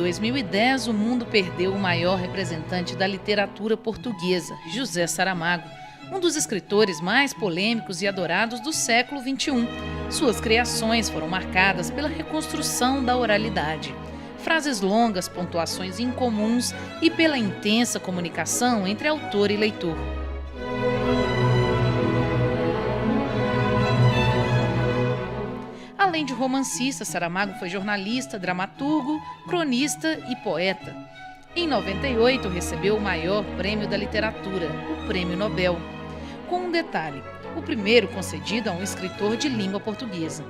2010, o mundo perdeu o maior representante da literatura portuguesa, José Saramago, um dos escritores mais polêmicos e adorados do século XXI. Suas criações foram marcadas pela reconstrução da oralidade. Frases longas, pontuações incomuns e pela intensa comunicação entre autor e leitor. Além de romancista, Saramago foi jornalista, dramaturgo, cronista e poeta. Em 98, recebeu o maior prêmio da literatura, o Prêmio Nobel. Com um detalhe, o primeiro concedido a um escritor de língua portuguesa.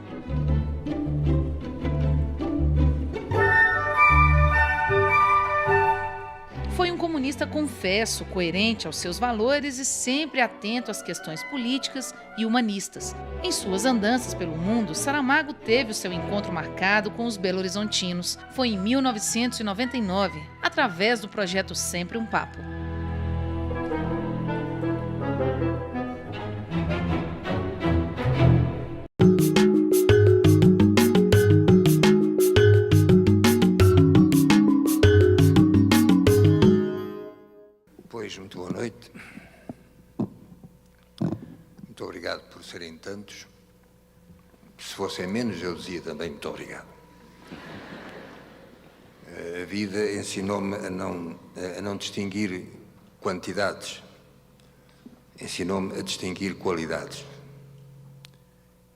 Foi um comunista confesso, coerente aos seus valores e sempre atento às questões políticas e humanistas. Em suas andanças pelo mundo, Saramago teve o seu encontro marcado com os belo-horizontinos. Foi em 1999, através do projeto Sempre um Papo. Muito boa noite. Muito obrigado por serem tantos. Se fossem menos, eu dizia também muito obrigado. A vida ensinou-me a não distinguir quantidades. Ensinou-me a distinguir qualidades.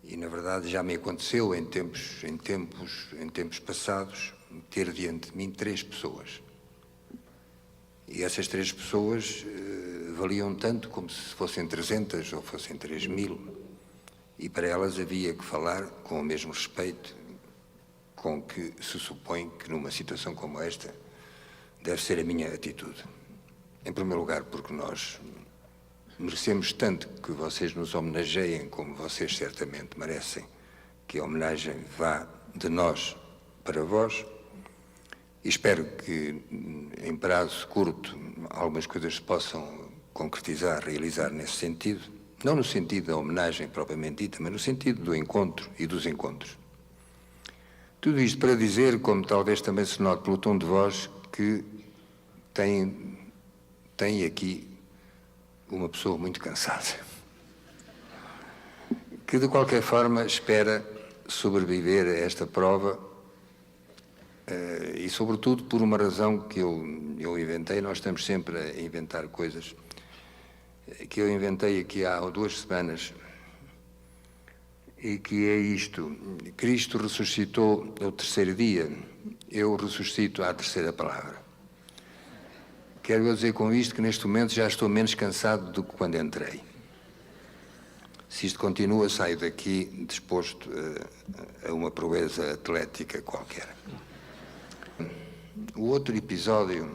E, na verdade, já me aconteceu em tempos passados ter diante de mim 3 pessoas. E essas 3 pessoas valiam tanto como se fossem 300 ou fossem 3.000. E para elas havia que falar com o mesmo respeito com que se supõe que numa situação como esta deve ser a minha atitude. Em primeiro lugar, porque nós merecemos tanto que vocês nos homenageiem como vocês certamente merecem que a homenagem vá de nós para vós. E espero que, em prazo curto, algumas coisas se possam concretizar, realizar nesse sentido. Não no sentido da homenagem propriamente dita, mas no sentido do encontro e dos encontros. Tudo isto para dizer, como talvez também se note pelo tom de voz, que tem aqui uma pessoa muito cansada. Que, de qualquer forma, espera sobreviver a esta prova. E, sobretudo, por uma razão que eu inventei. Nós estamos sempre a inventar coisas que eu inventei aqui há 2 semanas, e que é isto: Cristo ressuscitou ao 3º dia, eu ressuscito à 3ª palavra. Quero eu dizer com isto que neste momento já estou menos cansado do que quando entrei. Se isto continua, saio daqui disposto a uma proeza atlética qualquer. O outro episódio,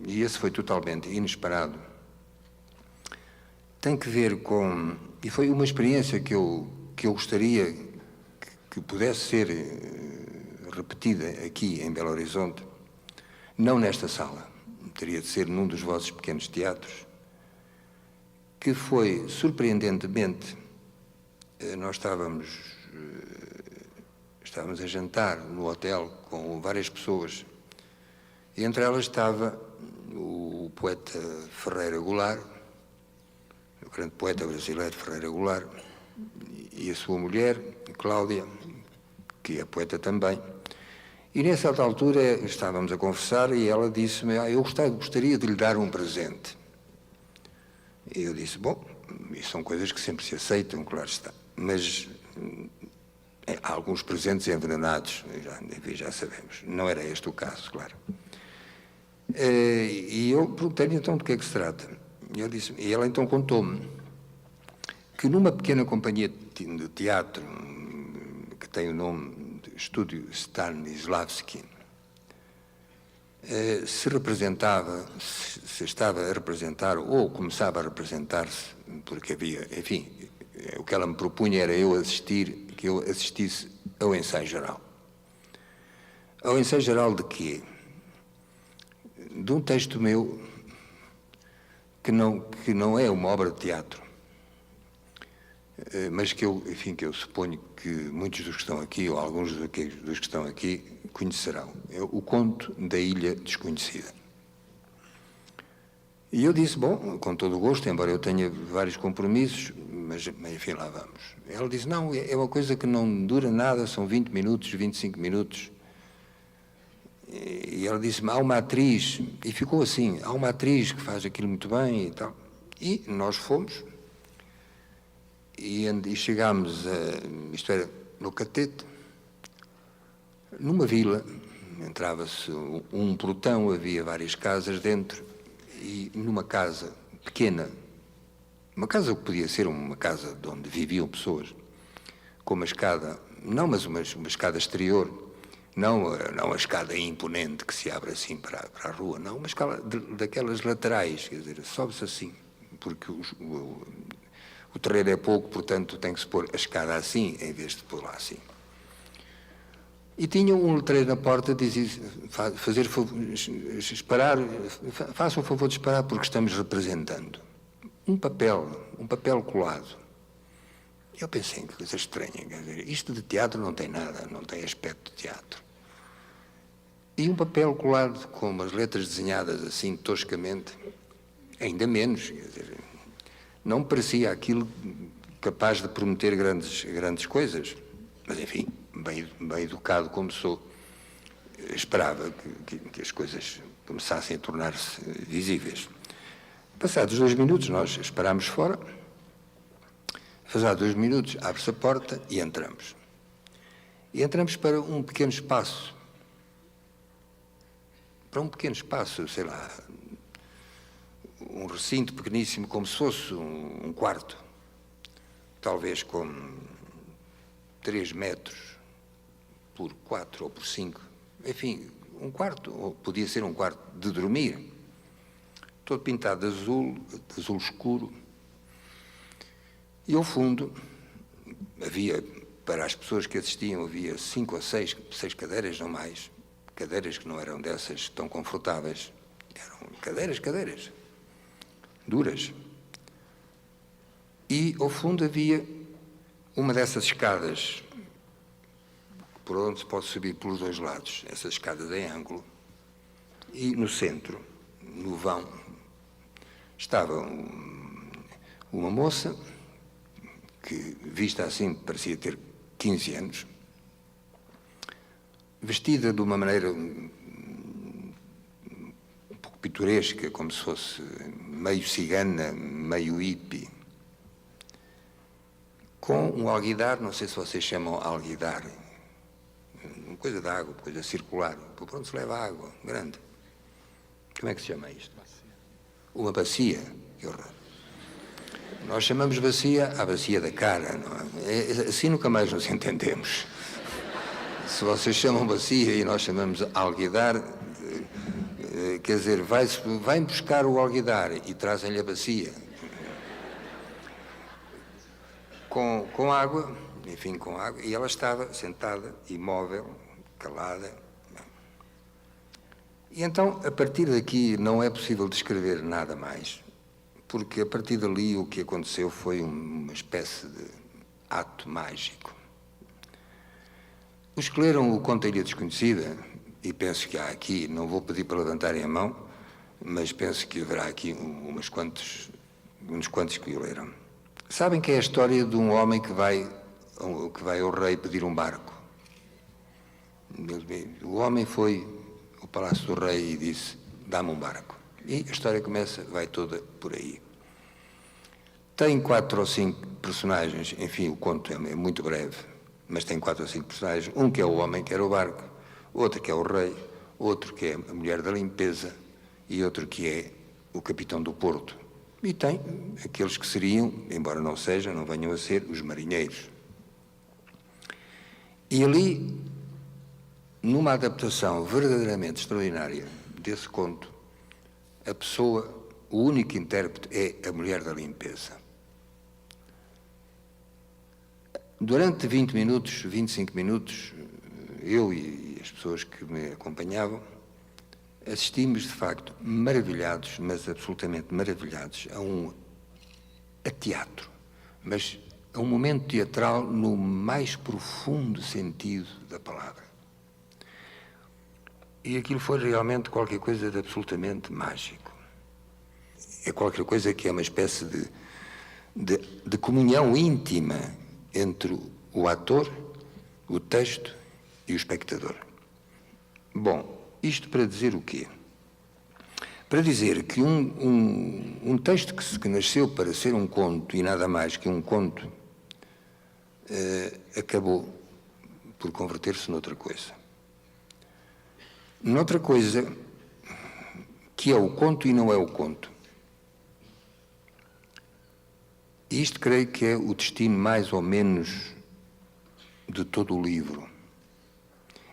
e esse foi totalmente inesperado, tem que ver com... E foi uma experiência que eu gostaria que pudesse ser repetida aqui em Belo Horizonte, não nesta sala, teria de ser num dos vossos pequenos teatros, que foi, surpreendentemente, nós estávamos a jantar no hotel com várias pessoas. E entre elas estava o poeta Ferreira Goulart, o grande poeta brasileiro Ferreira Goulart, e a sua mulher, Cláudia, que é poeta também. E nessa altura estávamos a conversar e ela disse-me: eu gostaria de lhe dar um presente. E eu disse: bom, isso são coisas que sempre se aceitam, claro está, mas há alguns presentes envenenados, já sabemos. Não era este o caso, claro. E eu perguntei-lhe então de que é que se trata. E ela então contou-me que numa pequena companhia de teatro que tem o nome de Estúdio Stanislavski, se estava a representar ou começava a representar-se, porque havia, enfim, o que ela me propunha era que eu assistisse ao ensaio geral. Ao ensaio geral de quê? De um texto meu que não é uma obra de teatro, mas que eu suponho que muitos dos que estão aqui, ou alguns dos que estão aqui, conhecerão. É o Conto da Ilha Desconhecida. E eu disse, bom, com todo o gosto, embora eu tenha vários compromissos, mas enfim, lá vamos. Ela disse, não, é uma coisa que não dura nada, são 20 minutos, 25 minutos. E ela disse-me, há uma atriz, e ficou assim, há uma atriz que faz aquilo muito bem e tal. E nós fomos, e chegámos isto era no Catete, numa vila, entrava-se um portão, havia várias casas dentro, e numa casa pequena, uma casa que podia ser uma casa de onde viviam pessoas, com uma escada, não, mas uma escada exterior, não a escada imponente que se abre assim para a rua, não, uma escada daquelas laterais, quer dizer, sobe-se assim, porque o terreno é pouco, portanto tem que se pôr a escada assim, em vez de pôr lá assim. E tinha um letreiro na porta, dizia, faça o favor de esperar porque estamos representando. Um papel colado. Eu pensei, que coisa estranha, quer dizer, isto de teatro não tem nada, não tem aspecto de teatro. E um papel colado com umas letras desenhadas assim toscamente, ainda menos, quer dizer, não me parecia aquilo capaz de prometer grandes coisas, mas enfim, bem educado como sou, esperava que as coisas começassem a tornar-se visíveis. Passados 2 minutos, nós esperámos fora. Passados 2 minutos, abre-se a porta e entramos. E entramos para um pequeno espaço. Para um pequeno espaço, sei lá, um recinto pequeníssimo, como se fosse um quarto. Talvez com 3 metros por 4 ou por 5. Enfim, um quarto, ou podia ser um quarto de dormir. Todo pintado de azul escuro. E ao fundo, havia, para as pessoas que assistiam, havia 5 ou 6 cadeiras, não mais. Cadeiras que não eram dessas tão confortáveis. Eram cadeiras, duras. E ao fundo havia uma dessas escadas, por onde se pode subir pelos 2 lados, essas escadas em ângulo. E no centro, no vão, estava uma moça que, vista assim, parecia ter 15 anos, vestida de uma maneira um pouco pitoresca, como se fosse meio cigana, meio hippie, com um alguidar, não sei se vocês chamam alguidar, uma coisa de água, uma coisa circular, por onde se leva água, grande. Como é que se chama isto? Uma bacia, que horror. Nós chamamos bacia a bacia da cara, não é? Assim nunca mais nos entendemos. Se vocês chamam bacia e nós chamamos alguidar, quer dizer, vai buscar o alguidar e trazem-lhe a bacia. Com água, enfim, com água, e ela estava sentada, imóvel, calada. E então, a partir daqui, não é possível descrever nada mais, porque a partir dali o que aconteceu foi uma espécie de ato mágico. Os que leram o Conto da Ilha Desconhecida, e penso que há aqui, não vou pedir para levantarem a mão, mas penso que haverá aqui uns quantos que o leram. Sabem que é a história de um homem que vai ao rei pedir um barco. O homem foi ao palácio do rei e disse, dá-me um barco. E a história vai toda por aí. Tem 4 ou 5 personagens, enfim, o conto é muito breve, mas tem 4 ou 5 personagens. Um que é o homem que era o barco, outro que é o rei, outro que é a mulher da limpeza e outro que é o capitão do porto. E tem aqueles que seriam, embora não venham a ser, os marinheiros. E ali, numa adaptação verdadeiramente extraordinária desse conto, o único intérprete é a mulher da limpeza. Durante 20 minutos, 25 minutos, eu e as pessoas que me acompanhavam, assistimos, de facto, maravilhados, mas absolutamente maravilhados, a teatro. Mas a um momento teatral no mais profundo sentido da palavra. E aquilo foi realmente qualquer coisa de absolutamente mágico. É qualquer coisa que é uma espécie de comunhão íntima entre o ator, o texto e o espectador. Bom, isto para dizer o quê? Para dizer que um texto que nasceu para ser um conto e nada mais que um conto, acabou por converter-se noutra coisa. Noutra coisa que é o conto e não é o conto. Isto creio que é o destino mais ou menos de todo o livro.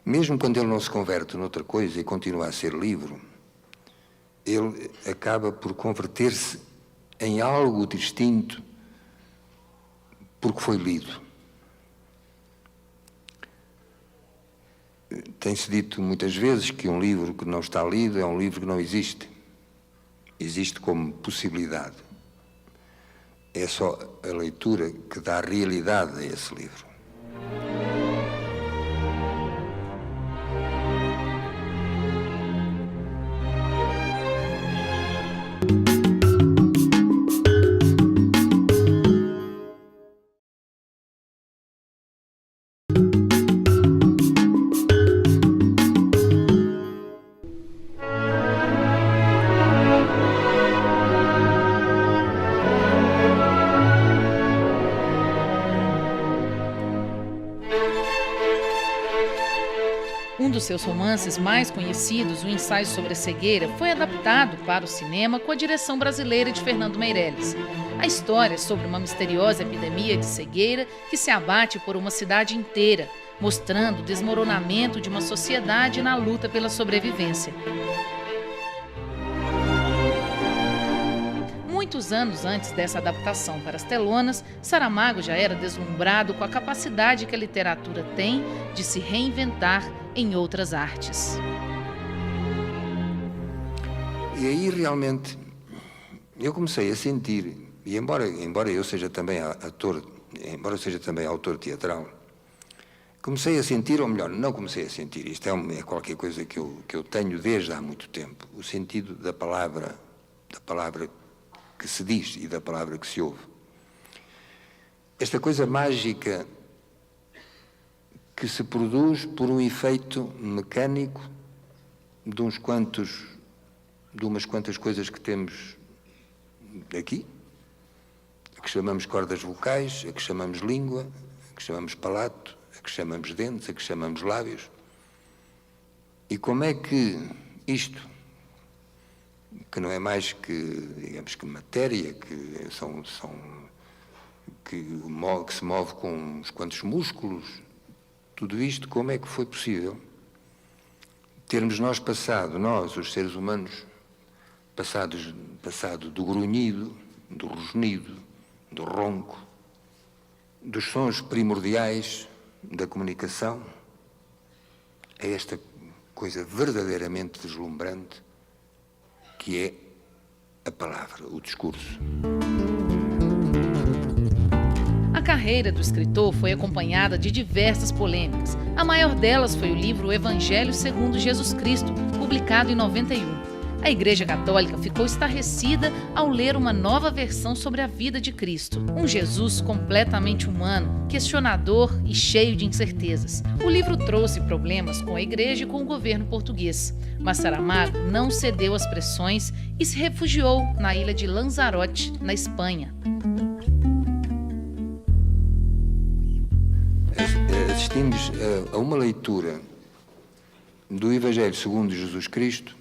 Mesmo quando ele não se converte noutra coisa e continua a ser livro, ele acaba por converter-se em algo distinto porque foi lido. Tem-se dito muitas vezes que um livro que não está lido é um livro que não existe. Existe como possibilidade. É só a leitura que dá realidade a esse livro. Um dos seus romances mais conhecidos, O Ensaio sobre a Cegueira, foi adaptado para o cinema com a direção brasileira de Fernando Meirelles. A história é sobre uma misteriosa epidemia de cegueira que se abate por uma cidade inteira, mostrando o desmoronamento de uma sociedade na luta pela sobrevivência. Muitos anos antes dessa adaptação para as telonas, Saramago já era deslumbrado com a capacidade que a literatura tem de se reinventar em outras artes. E aí realmente eu comecei a sentir, e embora eu seja também ator, embora eu seja também autor teatral, comecei a sentir, ou melhor, não comecei a sentir, isto é qualquer coisa que eu tenho desde há muito tempo, o sentido da palavra que se diz e da palavra que se ouve. Esta coisa mágica que se produz por um efeito mecânico de umas quantas coisas que temos aqui, a que chamamos cordas vocais, a que chamamos língua, a que chamamos palato, a que chamamos dentes, a que chamamos lábios. E como é que isto, que não é mais que, digamos que matéria, que se move com uns quantos músculos, tudo isto, como é que foi possível termos nós passado, nós, os seres humanos, passado do grunhido, do rosnido, do ronco, dos sons primordiais da comunicação, a esta coisa verdadeiramente deslumbrante que é a palavra, o discurso. A carreira do escritor foi acompanhada de diversas polêmicas. A maior delas foi o livro O Evangelho segundo Jesus Cristo, publicado em 91. A Igreja Católica ficou estarrecida ao ler uma nova versão sobre a vida de Cristo. Um Jesus completamente humano, questionador e cheio de incertezas. O livro trouxe problemas com a Igreja e com o governo português. Mas Saramago não cedeu às pressões e se refugiou na ilha de Lanzarote, na Espanha. Assistimos a uma leitura do Evangelho segundo Jesus Cristo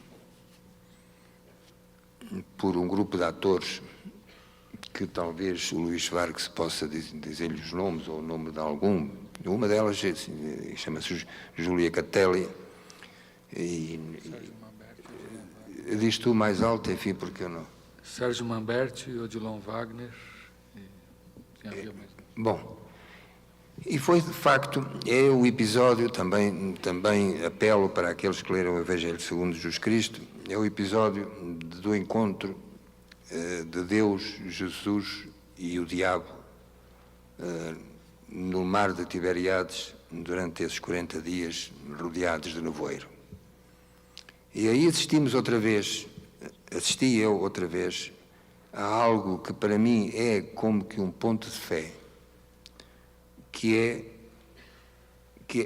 por um grupo de atores que talvez o Luís Vargas possa dizer-lhe os nomes ou o nome de algum. Uma delas chama-se Júlia Catelli. Diz tu mais alto, enfim, porque eu não... Sérgio Mamberti, Odilon Wagner. Bom, e foi de facto, é o episódio, também apelo para aqueles que leram o Evangelho segundo Jesus Cristo, é o episódio do encontro de Deus, Jesus e o diabo no mar de Tiberíades durante esses 40 dias rodeados de nevoeiro. E aí assisti eu outra vez a algo que para mim é como que um ponto de fé, que é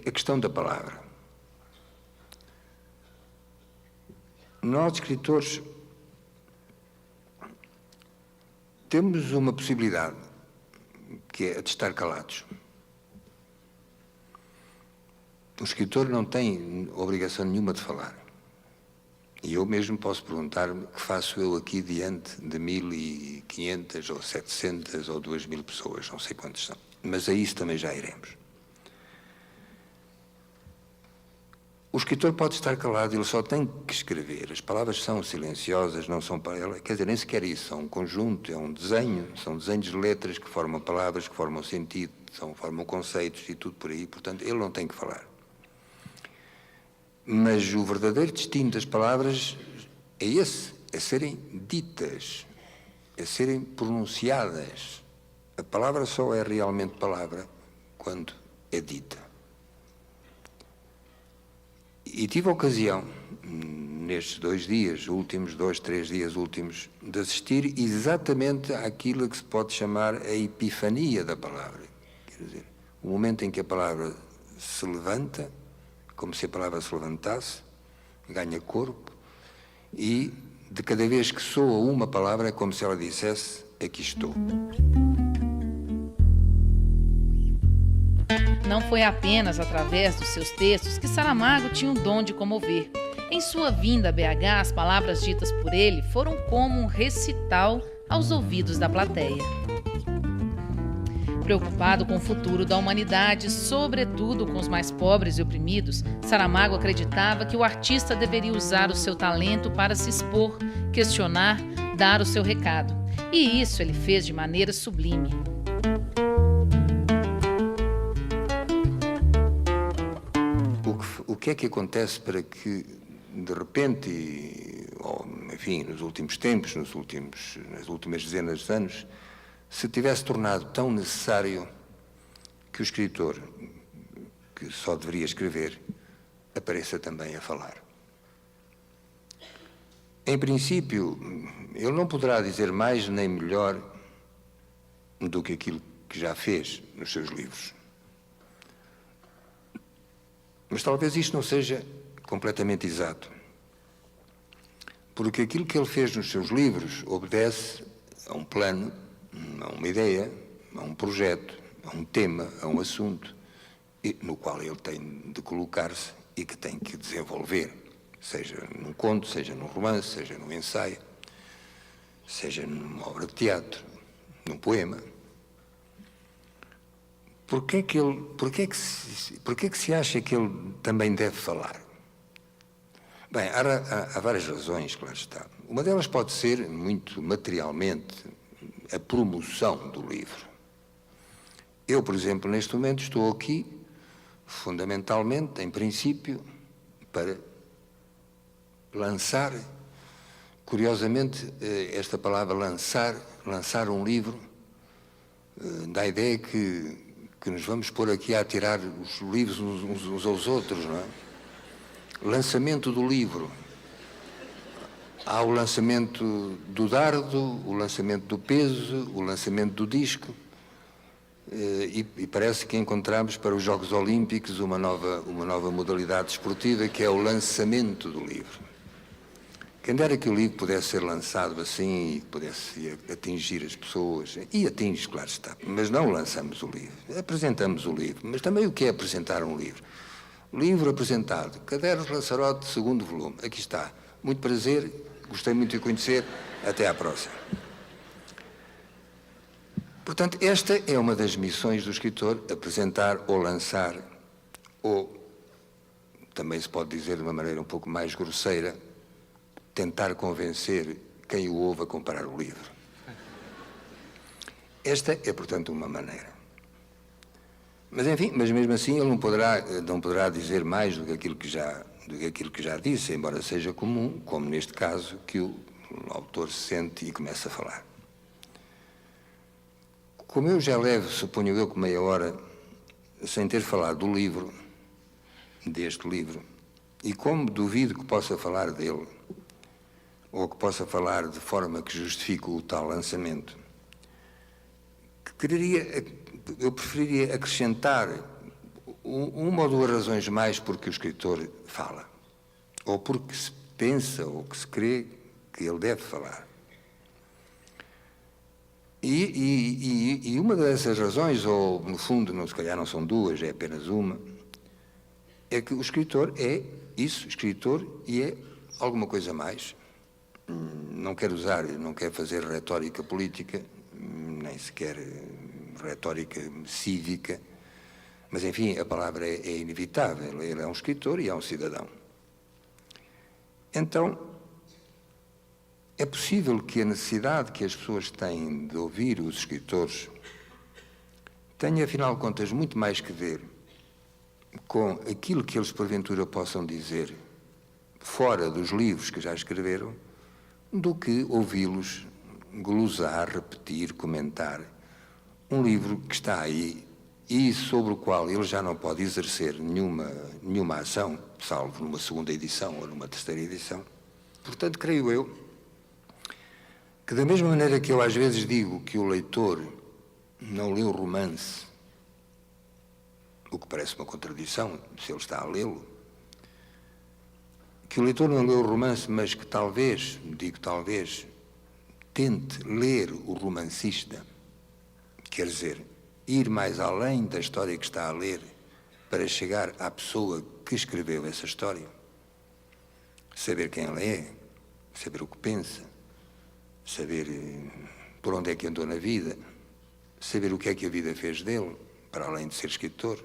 a questão da palavra. Nós, escritores, temos uma possibilidade, que é a de estar calados. O escritor não tem obrigação nenhuma de falar. E eu mesmo posso perguntar-me o que faço eu aqui diante de 1.500 ou 700 ou 2.000 pessoas, não sei quantos são. Mas a isso também já iremos. O escritor pode estar calado, ele só tem que escrever. As palavras são silenciosas, não são para ela, quer dizer, nem sequer isso, são um conjunto, é um desenho, são desenhos de letras que formam palavras, que formam sentido, formam conceitos e tudo por aí, portanto, ele não tem que falar. Mas o verdadeiro destino das palavras é esse, é serem ditas, é serem pronunciadas. A palavra só é realmente palavra quando é dita. E tive a ocasião, nestes 2 dias, últimos 2, 3 dias últimos, de assistir exatamente àquilo que se pode chamar a epifania da palavra. Quer dizer, o momento em que a palavra se levanta, como se a palavra se levantasse, ganha corpo, e de cada vez que soa uma palavra é como se ela dissesse: aqui estou. Não foi apenas através dos seus textos que Saramago tinha o dom de comover. Em sua vinda a BH, as palavras ditas por ele foram como um recital aos ouvidos da plateia. Preocupado com o futuro da humanidade, sobretudo com os mais pobres e oprimidos, Saramago acreditava que o artista deveria usar o seu talento para se expor, questionar, dar o seu recado. E isso ele fez de maneira sublime. O que é que acontece para que, de repente, ou, enfim, nos últimos tempos, nas últimas dezenas de anos, se tivesse tornado tão necessário que o escritor, que só deveria escrever, apareça também a falar? Em princípio, ele não poderá dizer mais nem melhor do que aquilo que já fez nos seus livros. Mas talvez isto não seja completamente exato, porque aquilo que ele fez nos seus livros obedece a um plano, a uma ideia, a um projeto, a um tema, a um assunto, no qual ele tem de colocar-se e que tem que desenvolver, seja num conto, seja num romance, seja num ensaio, seja numa obra de teatro, num poema. Porquê que se acha que ele também deve falar? Bem, há várias razões, claro está. Uma delas pode ser, muito materialmente, a promoção do livro. Eu, por exemplo, neste momento estou aqui, fundamentalmente, em princípio, para lançar, curiosamente, esta palavra lançar um livro, dá a ideia que nos vamos pôr aqui a tirar os livros uns aos outros, não é? Lançamento do livro. Há o lançamento do dardo, o lançamento do peso, o lançamento do disco, e parece que encontramos para os Jogos Olímpicos uma nova modalidade esportiva, que é o lançamento do livro. Quem dera que o livro pudesse ser lançado assim e pudesse atingir as pessoas, e atinge, claro está, mas não lançamos o livro, apresentamos o livro. Mas também o que é apresentar um livro? Livro apresentado, Cadernos de Lanzarote, 2º volume, aqui está. Muito prazer, gostei muito de conhecer, até à próxima. Portanto, esta é uma das missões do escritor, apresentar ou lançar, ou, também se pode dizer de uma maneira um pouco mais grosseira, tentar convencer quem o ouve a comprar o livro. Esta é, portanto, uma maneira. Mas, enfim, mas mesmo assim ele não poderá dizer mais do que aquilo que já disse, embora seja comum, como neste caso, que o autor se sente e começa a falar. Como eu já levo, suponho eu, que meia hora sem ter falado do livro, deste livro, e como duvido que possa falar dele, ou que possa falar de forma que justifique o tal lançamento, eu preferiria acrescentar uma ou duas razões mais porque o escritor fala, ou porque se pensa ou que se crê que ele deve falar. E uma dessas razões, ou no fundo, se calhar não são duas, é apenas uma, é que o escritor é isso, escritor, e é alguma coisa mais. Não quero fazer retórica política, nem sequer retórica cívica, mas enfim, a palavra é inevitável. Ele é um escritor e é um cidadão. Então, é possível que a necessidade que as pessoas têm de ouvir os escritores tenha, afinal de contas, muito mais que ver com aquilo que eles, porventura, possam dizer fora dos livros que já escreveram, do que ouvi-los glosar, repetir, comentar um livro que está aí e sobre o qual ele já não pode exercer nenhuma ação, salvo numa segunda edição ou numa terceira edição. Portanto, creio eu que, da mesma maneira que eu às vezes digo que o leitor não lê o romance, o que parece uma contradição, se ele está a lê-lo, que o leitor não lê o romance, mas que talvez, digo talvez, tente ler o romancista, quer dizer, ir mais além da história que está a ler para chegar à pessoa que escreveu essa história, saber quem ela é, saber o que pensa, saber por onde é que andou na vida, saber o que é que a vida fez dele, para além de ser escritor,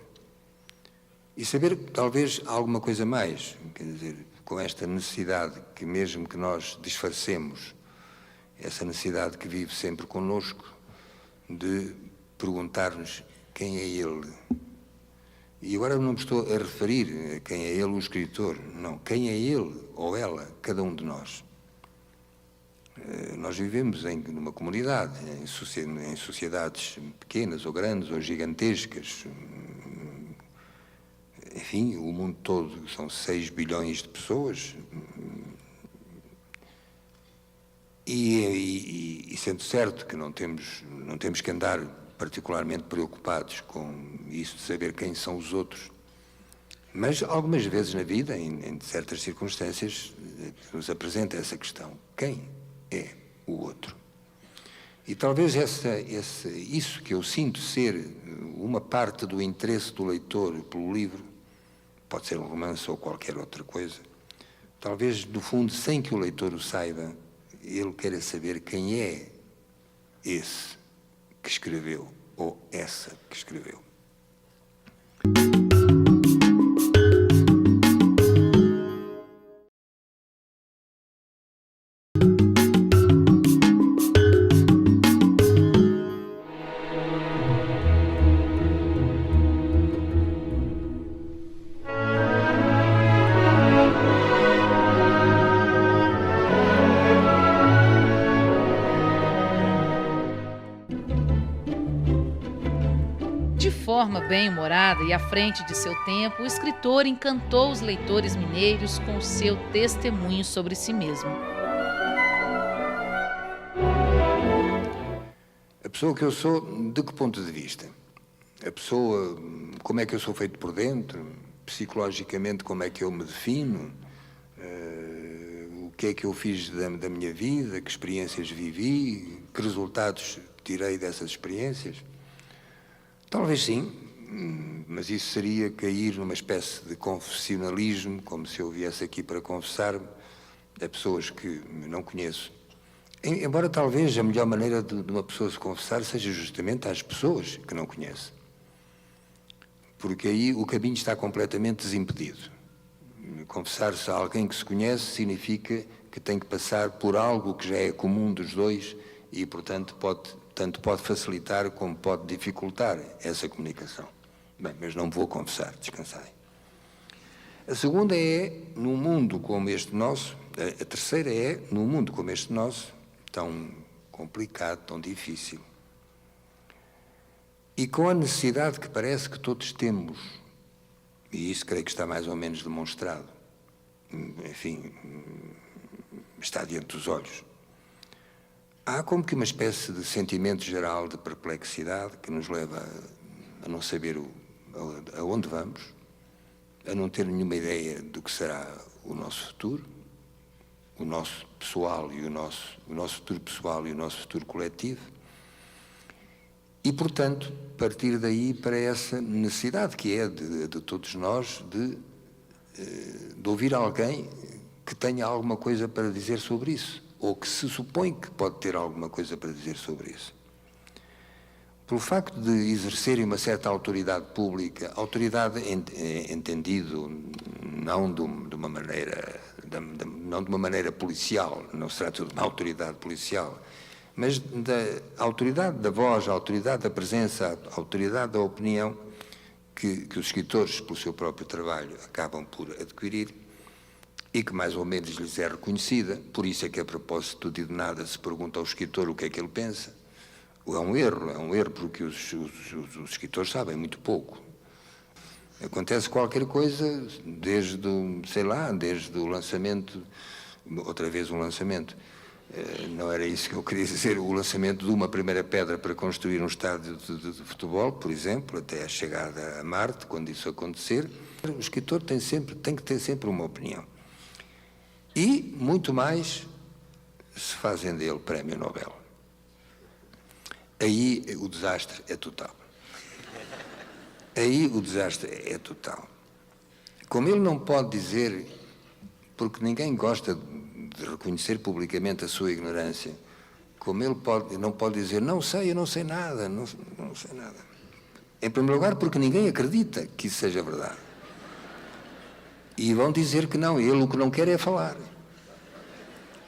e saber talvez alguma coisa mais, quer dizer, com esta necessidade que mesmo que nós disfarcemos, essa necessidade que vive sempre connosco, de perguntar-nos quem é ele. E agora não me estou a referir a quem é ele o escritor, não, quem é ele ou ela, cada um de nós. Nós vivemos numa comunidade, em sociedades pequenas ou grandes ou gigantescas. Enfim, o mundo todo são 6 bilhões de pessoas. E sendo certo que não temos que andar particularmente preocupados com isso de saber quem são os outros, mas algumas vezes na vida, em certas circunstâncias, nos apresenta essa questão: quem é o outro? E talvez isso que eu sinto ser uma parte do interesse do leitor pelo livro, pode ser um romance ou qualquer outra coisa, talvez, no fundo, sem que o leitor o saiba, ele queira saber quem é esse que escreveu, ou essa que escreveu. De forma bem-humorada e à frente de seu tempo, o escritor encantou os leitores mineiros com o seu testemunho sobre si mesmo. A pessoa que eu sou, de que ponto de vista? A pessoa, como é que eu sou feito por dentro? Psicologicamente, como é que eu me defino? O que é que eu fiz da minha vida? Que experiências vivi? Que resultados tirei dessas experiências? Talvez sim, mas isso seria cair numa espécie de confessionalismo, como se eu viesse aqui para confessar-me a pessoas que não conheço. Embora talvez a melhor maneira de uma pessoa se confessar seja justamente às pessoas que não conhece. Porque aí o caminho está completamente desimpedido. Confessar-se a alguém que se conhece significa que tem que passar por algo que já é comum dos dois e, portanto, tanto pode facilitar como pode dificultar essa comunicação. Bem, mas não vou confessar, descansai. A segunda é, num mundo como este nosso, a terceira é, num mundo como este nosso, tão complicado, tão difícil, e com a necessidade que parece que todos temos, e isso creio que está mais ou menos demonstrado, enfim, está diante dos olhos. Há como que uma espécie de sentimento geral de perplexidade que nos leva a não saber aonde vamos, a não ter nenhuma ideia do que será o nosso futuro, o nosso pessoal e o nosso futuro pessoal e o nosso futuro coletivo. E, portanto, partir daí para essa necessidade que é de todos nós de ouvir alguém que tenha alguma coisa para dizer sobre isso, ou que se supõe que pode ter alguma coisa para dizer sobre isso. Pelo facto de exercerem uma certa autoridade pública, autoridade entendido não de uma maneira policial, não se trata de uma autoridade policial, mas da autoridade da voz, a autoridade da presença, a autoridade da opinião que os escritores, pelo seu próprio trabalho, acabam por adquirir e que mais ou menos lhes é reconhecida. Por isso é que, a propósito de nada, se pergunta ao escritor o que é que ele pensa. É um erro porque os escritores sabem muito pouco. Acontece qualquer coisa desde o lançamento, outra vez um lançamento, não era isso que eu queria dizer, o lançamento de uma primeira pedra para construir um estádio de futebol, por exemplo, até a chegada a Marte, quando isso acontecer, o escritor tem que ter sempre uma opinião. E, muito mais, se fazem dele prémio Nobel. Aí o desastre é total. Aí o desastre é total. Como ele não pode dizer, porque ninguém gosta de reconhecer publicamente a sua ignorância, como ele não pode dizer, eu não sei nada, não sei nada. Em primeiro lugar, porque ninguém acredita que isso seja verdade. E vão dizer que não, ele o que não quer é falar.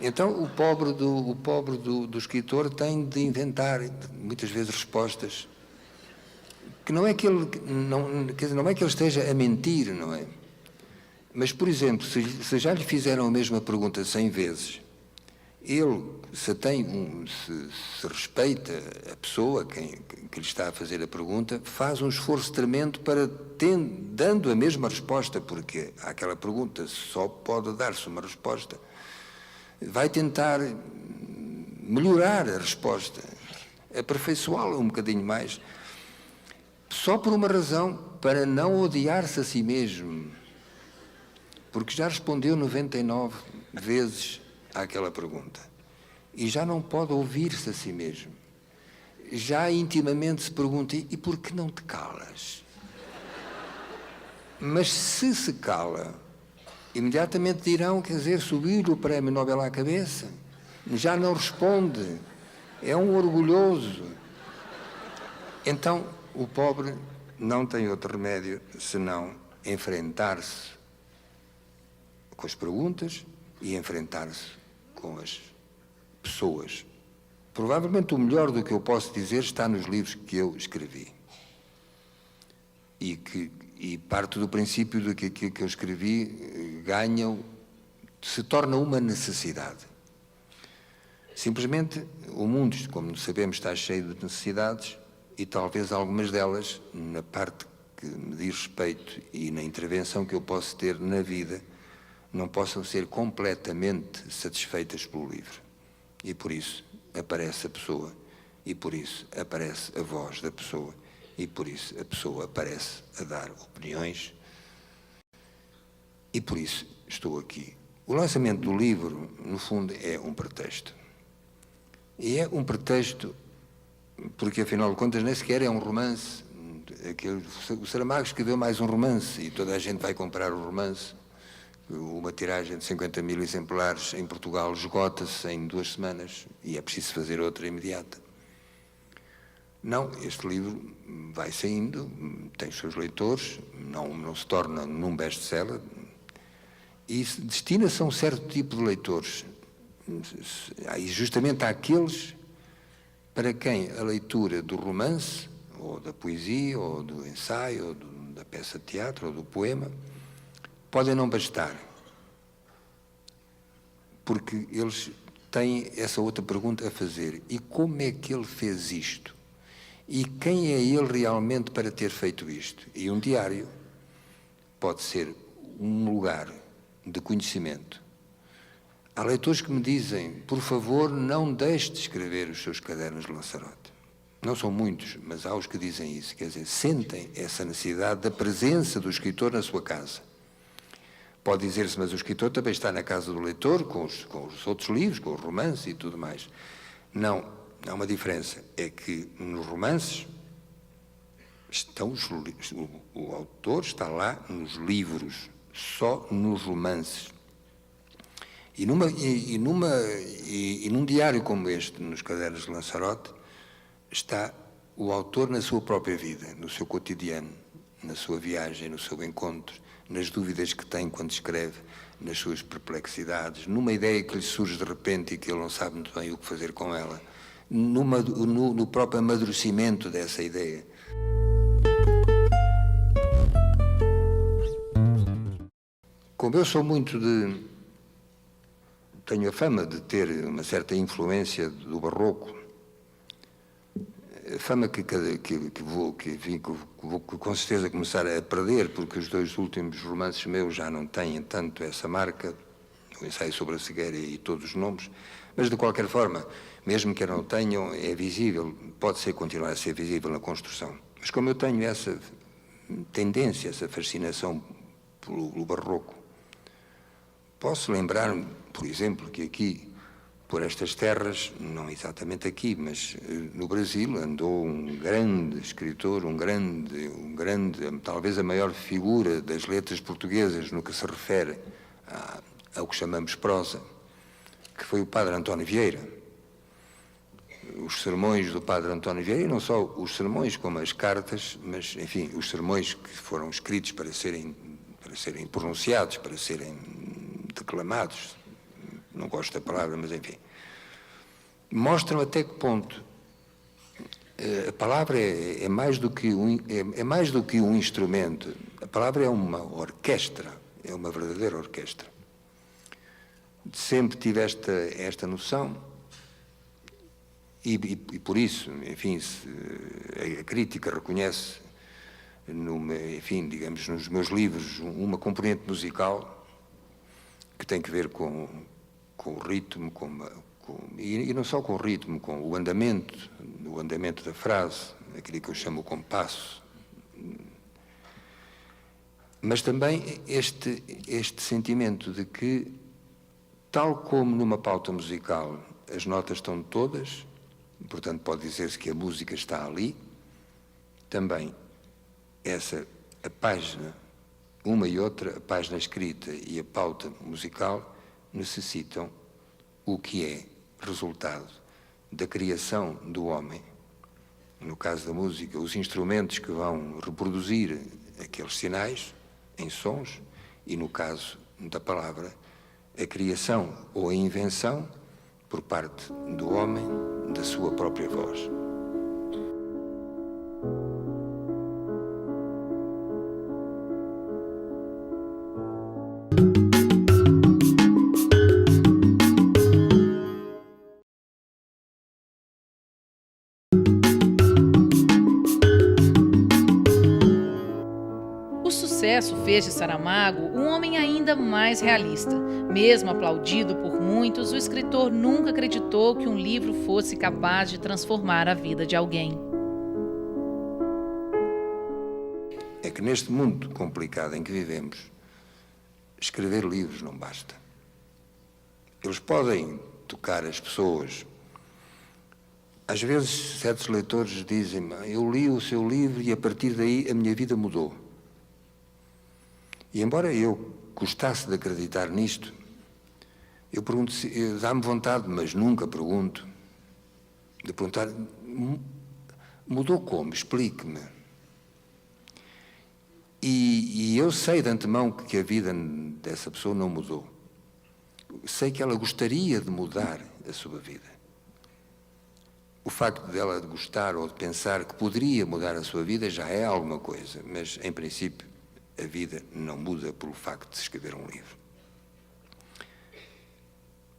Então, o pobre do escritor tem de inventar, muitas vezes, respostas que não é que ele, quer dizer, não é que ele esteja a mentir, não é? Mas, por exemplo, se já lhe fizeram a mesma pergunta 100 vezes, ele, se respeita a pessoa que lhe está a fazer a pergunta, faz um esforço tremendo para, dando a mesma resposta, porque àquela pergunta só pode dar-se uma resposta, vai tentar melhorar a resposta, aperfeiçoá-la um bocadinho mais, só por uma razão, para não odiar-se a si mesmo. Porque já respondeu 99 vezes àquela pergunta. E já não pode ouvir-se a si mesmo. Já intimamente se pergunta, e por que não te calas? Mas se cala, imediatamente dirão, quer dizer, subiu-lhe o prémio Nobel à cabeça. Já não responde. É um orgulhoso. Então, o pobre não tem outro remédio senão enfrentar-se com as perguntas e enfrentar-se com as pessoas. Provavelmente o melhor do que eu posso dizer está nos livros que eu escrevi. E parto do princípio de que aquilo que eu escrevi se torna uma necessidade. Simplesmente o mundo, como sabemos, está cheio de necessidades e talvez algumas delas, na parte que me diz respeito e na intervenção que eu posso ter na vida, não possam ser completamente satisfeitas pelo livro. E por isso aparece a pessoa, e por isso aparece a voz da pessoa, e por isso a pessoa aparece a dar opiniões, e por isso estou aqui. O lançamento do livro, no fundo, é um pretexto. E é um pretexto porque, afinal de contas, nem sequer é um romance. O Saramago escreveu mais um romance e toda a gente vai comprar o romance. Uma tiragem de 50 mil exemplares em Portugal esgota-se em 2 semanas e é preciso fazer outra imediata. Não, este livro vai saindo, tem os seus leitores, não se torna num best-seller e destina-se a um certo tipo de leitores. E justamente àqueles para quem a leitura do romance, ou da poesia, ou do ensaio, ou da peça de teatro, ou do poema, podem não bastar. Porque eles têm essa outra pergunta a fazer. E como é que ele fez isto? E quem é ele realmente para ter feito isto? E um diário pode ser um lugar de conhecimento. Há leitores que me dizem, por favor, não deixe de escrever os seus cadernos de Lanzarote. Não são muitos, mas há os que dizem isso. Quer dizer, sentem essa necessidade da presença do escritor na sua casa. Pode dizer-se, mas o escritor também está na casa do leitor, com os outros livros, com os romances e tudo mais. Não, há uma diferença. É que nos romances, o autor está lá nos livros, só nos romances. E num diário como este, nos Cadernos de Lanzarote, está o autor na sua própria vida, no seu cotidiano, na sua viagem, no seu encontro, nas dúvidas que tem quando escreve, nas suas perplexidades, numa ideia que lhe surge de repente e que ele não sabe muito bem o que fazer com ela, no próprio amadurecimento dessa ideia. Como eu sou muito tenho a fama de ter uma certa influência do barroco, fama que vou com certeza começar a perder, porque os dois últimos romances meus já não têm tanto essa marca, o Ensaio sobre a Cegueira e todos os nomes, mas de qualquer forma, mesmo que não tenham, é visível, pode ser continuar a ser visível na construção. Mas como eu tenho essa tendência, essa fascinação pelo barroco, posso lembrar-me, por exemplo, que aqui, por estas terras, não exatamente aqui, mas no Brasil, andou um grande escritor, talvez a maior figura das letras portuguesas no que se refere ao que chamamos prosa, que foi o Padre António Vieira. Os sermões do Padre António Vieira, e não só os sermões como as cartas, mas, enfim, os sermões que foram escritos para serem pronunciados, para serem declamados, não gosto da palavra, mas enfim, mostram até que ponto a palavra é mais do que um instrumento. A palavra é uma orquestra, é uma verdadeira orquestra. Sempre tive esta noção e por isso, enfim, a crítica reconhece, digamos, nos meus livros, uma componente musical que tem que ver com o ritmo, e não só com o ritmo, com o andamento da frase, aquilo que eu chamo o compasso. Mas também este sentimento de que, tal como numa pauta musical, as notas estão todas, portanto pode dizer-se que a música está ali, também a página, uma e outra, a página escrita e a pauta musical, necessitam o que é resultado da criação do homem. No caso da música, os instrumentos que vão reproduzir aqueles sinais em sons, e no caso da palavra, a criação ou a invenção por parte do homem da sua própria voz. O sucesso fez de Saramago um homem ainda mais realista. Mesmo aplaudido por muitos, o escritor nunca acreditou que um livro fosse capaz de transformar a vida de alguém. É que neste mundo complicado em que vivemos, escrever livros não basta. Eles podem tocar as pessoas. Às vezes, certos leitores dizem-me: eu li o seu livro e a partir daí a minha vida mudou. E embora eu gostasse de acreditar nisto, eu pergunto, dá-me vontade, mas nunca pergunto, de perguntar: mudou como? Explique-me. E eu sei de antemão que a vida dessa pessoa não mudou. Sei que ela gostaria de mudar a sua vida. O facto dela gostar ou de pensar que poderia mudar a sua vida já é alguma coisa, mas, em princípio, a vida não muda pelo facto de se escrever um livro.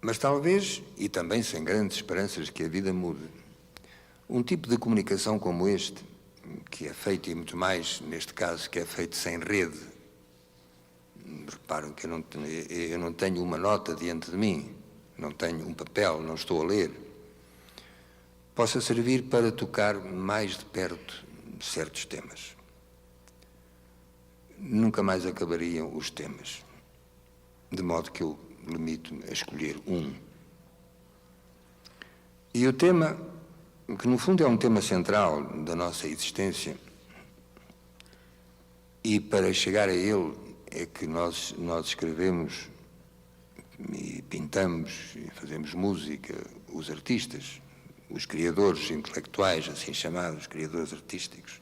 Mas talvez, e também sem grandes esperanças de que a vida mude, Um tipo de comunicação como este, que é feito, e muito mais neste caso, que é feito sem rede. Reparam que eu não tenho uma nota diante de mim, não tenho um papel, não estou a ler. Possa servir para tocar mais de perto certos temas. Nunca mais acabariam os temas, de modo que eu limito-me a escolher um. E o tema, que no fundo é um tema central da nossa existência, e para chegar a ele é que nós escrevemos e pintamos e fazemos música, os artistas, os criadores intelectuais, assim chamados, criadores artísticos,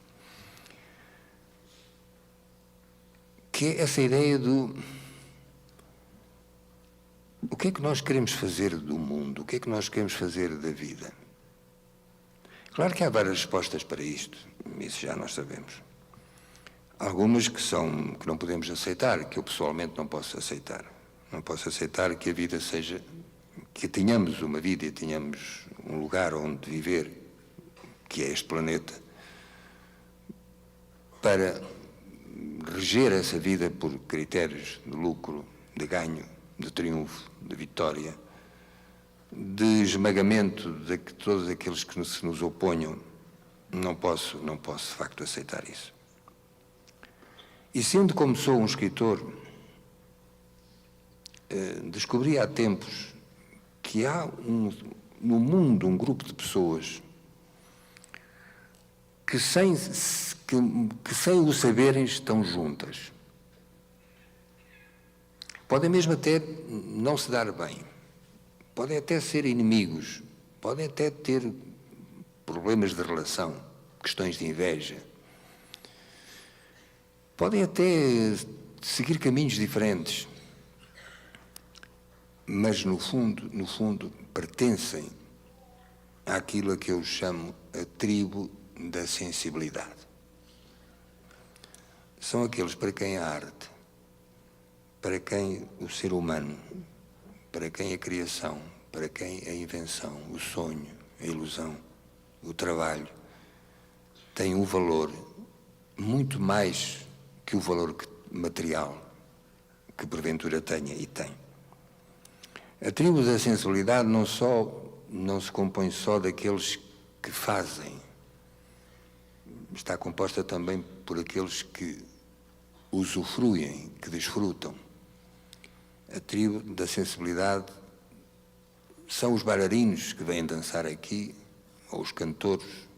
que é essa ideia do o que é que nós queremos fazer do mundo, o que é que nós queremos fazer da vida. Claro que há várias respostas para isto, isso já nós sabemos. Algumas que não podemos aceitar, que eu pessoalmente não posso aceitar. Não posso aceitar que a vida seja, que tenhamos uma vida e tenhamos um lugar onde viver, que é este planeta, para reger essa vida por critérios de lucro, de ganho, de triunfo, de vitória, de esmagamento de todos aqueles que se nos oponham. Não posso de facto aceitar isso. E sendo como sou um escritor, descobri há tempos que há no mundo um grupo de pessoas que sem o saberem estão juntas. Podem mesmo até não se dar bem, podem até ser inimigos, podem até ter problemas de relação, questões de inveja, podem até seguir caminhos diferentes, mas no fundo pertencem àquilo a que eu chamo a tribo da sensibilidade. São aqueles para quem a arte, para quem o ser humano, para quem a criação, para quem a invenção, o sonho, a ilusão, o trabalho, tem um valor muito mais que o valor material que porventura tenha e tem. A tribo da sensibilidade não se compõe só daqueles que fazem, está composta também por aqueles que usufruem, que desfrutam. A tribo da sensibilidade são os bailarinos que vêm dançar aqui, ou os cantores,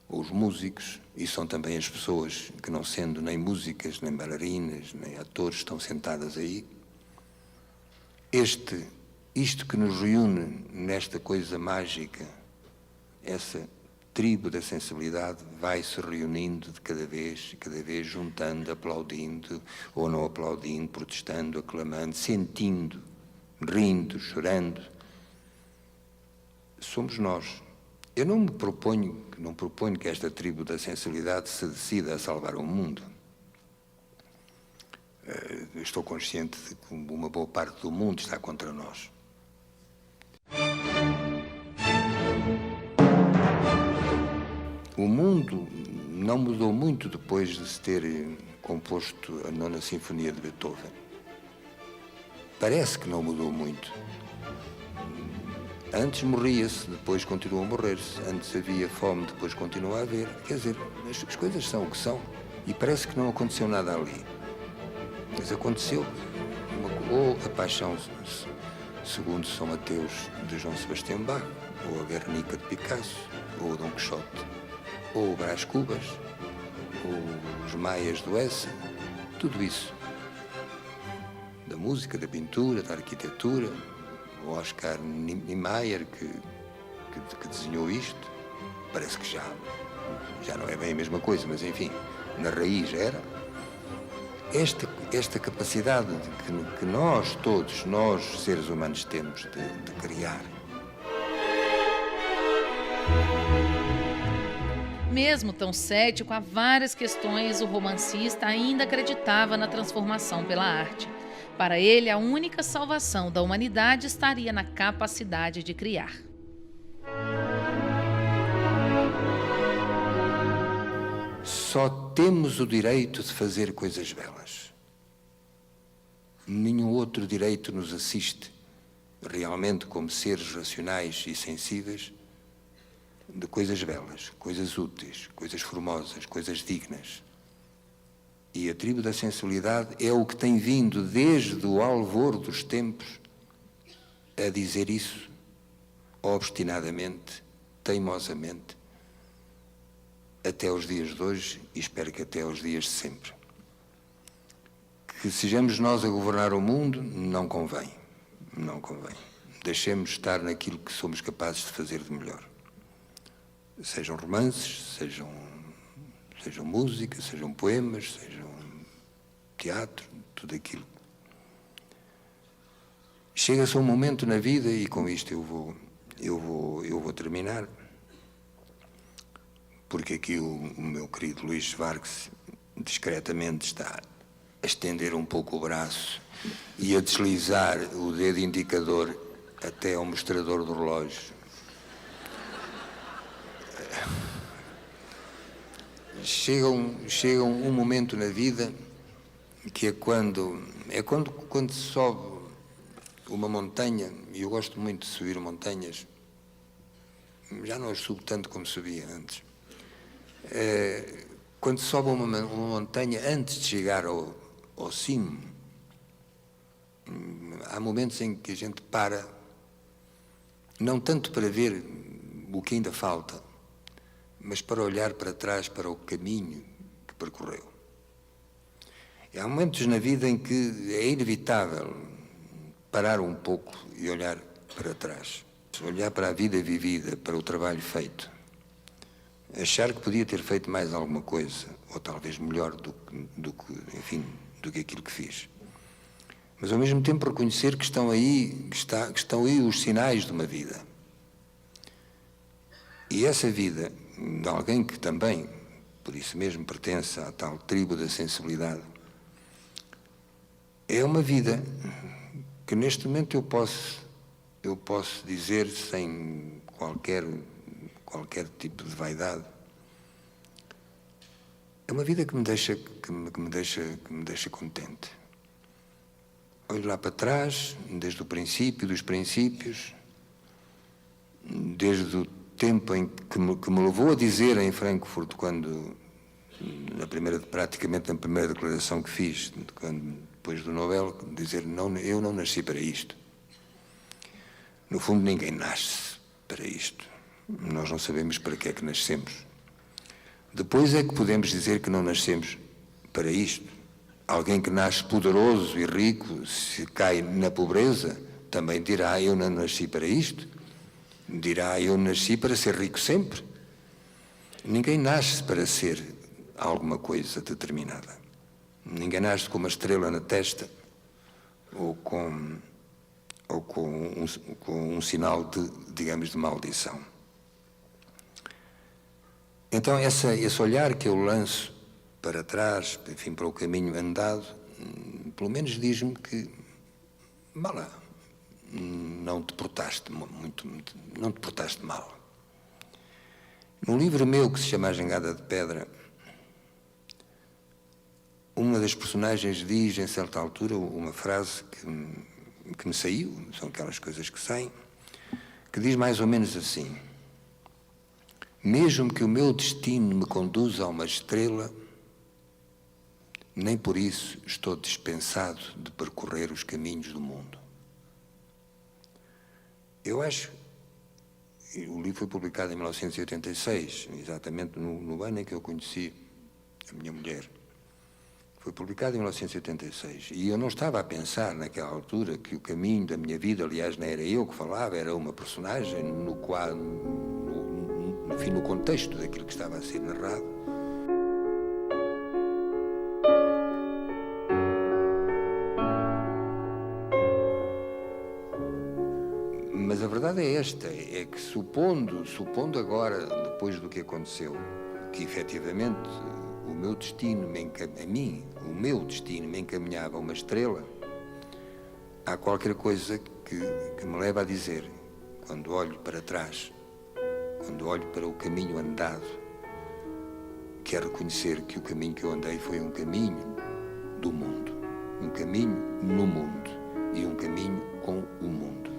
ou os músicos, e são também as pessoas que, não sendo nem músicas, nem bailarinas, nem atores, estão sentadas aí. Isto que nos reúne nesta coisa mágica, essa tribo da sensibilidade vai se reunindo de cada vez, juntando, aplaudindo ou não aplaudindo, protestando, aclamando, sentindo, rindo, chorando. Somos nós. Eu não proponho que esta tribo da sensibilidade se decida a salvar o mundo. Estou consciente de que uma boa parte do mundo está contra nós. O mundo não mudou muito depois de se ter composto a Nona Sinfonia de Beethoven. Parece que não mudou muito. Antes morria-se, depois continua a morrer-se. Antes havia fome, depois continua a haver. Quer dizer, as coisas são o que são. E parece que não aconteceu nada ali. Mas aconteceu ou a Paixão segundo São Mateus de João Sebastião Bach, ou a Guernica de Picasso, ou o Dom Quixote, ou o Brás Cubas, ou os Maias do Essa, tudo isso. Da música, da pintura, da arquitetura, o Oscar Niemeyer que desenhou isto, parece que já não é bem a mesma coisa, mas enfim, na raiz era. Esta capacidade que nós todos, nós seres humanos temos de criar. Mesmo tão cético a várias questões, o romancista ainda acreditava na transformação pela arte. Para ele, a única salvação da humanidade estaria na capacidade de criar. só temos o direito de fazer coisas belas. Nenhum outro direito nos assiste realmente como seres racionais e sensíveis de coisas belas, coisas úteis, coisas formosas, coisas dignas. E a tribo da sensibilidade é o que tem vindo desde o alvor dos tempos a dizer isso obstinadamente, teimosamente, até os dias de hoje e espero que até aos dias de sempre. Que sejamos nós a governar o mundo não convém, não convém. Deixemos estar naquilo que somos capazes de fazer de melhor. Sejam romances, sejam música, sejam poemas, sejam teatro, tudo aquilo. Chega-se um momento na vida, e com isto eu vou terminar, porque aqui o meu querido Luís Vargas discretamente está a estender um pouco o braço e a deslizar o dedo indicador até ao mostrador do relógio. Chega um momento na vida que é quando se sobe uma montanha, e eu gosto muito de subir montanhas, já não as subo tanto como subia antes. Quando se sobe uma montanha, antes de chegar ao cimo, há momentos em que a gente para, não tanto para ver o que ainda falta, mas para olhar para trás para o caminho que percorreu. E há momentos na vida em que é inevitável parar um pouco e olhar para trás, olhar para a vida vivida, para o trabalho feito, achar que podia ter feito mais alguma coisa, ou talvez melhor do que aquilo que fiz. Mas ao mesmo tempo reconhecer que estão aí os sinais de uma vida. E essa vida de alguém que também, por isso mesmo, pertence à tal tribo da sensibilidade, é uma vida que neste momento eu posso dizer sem qualquer tipo de vaidade, é uma vida que me deixa contente. Olho lá para trás, desde o princípio dos princípios, desde o tempo em que me levou a dizer em Frankfurt, praticamente na primeira declaração que fiz, depois do Nobel, dizer, eu não nasci para isto. No fundo, ninguém nasce para isto. Nós não sabemos para que é que nascemos. Depois é que podemos dizer que não nascemos para isto. Alguém que nasce poderoso e rico, se cai na pobreza, também dirá, eu não nasci para isto. Dirá, eu nasci para ser rico sempre. Ninguém nasce para ser alguma coisa determinada. Ninguém nasce com uma estrela na testa ou com um sinal de maldição. Então, esse olhar que eu lanço para trás, enfim, para o caminho andado, pelo menos diz-me que, não te portaste não te portaste mal. Num livro meu que se chama A Jangada de Pedra, uma das personagens diz, em certa altura, uma frase que me saiu, são aquelas coisas que saem, que diz mais ou menos assim: mesmo que o meu destino me conduza a uma estrela, nem por isso estou dispensado de percorrer os caminhos do mundo. Eu acho, o livro foi publicado em 1986, exatamente no ano em que eu conheci a minha mulher. Foi publicado em 1986 e eu não estava a pensar naquela altura que o caminho da minha vida, aliás, não era eu que falava, era uma personagem no contexto daquilo que estava a ser narrado. Mas a verdade é esta, é que supondo agora, depois do que aconteceu, que efetivamente o meu destino me encaminhava a uma estrela, há qualquer coisa que me leva a dizer, quando olho para trás, quando olho para o caminho andado, quero reconhecer que o caminho que eu andei foi um caminho do mundo, um caminho no mundo e um caminho com o mundo.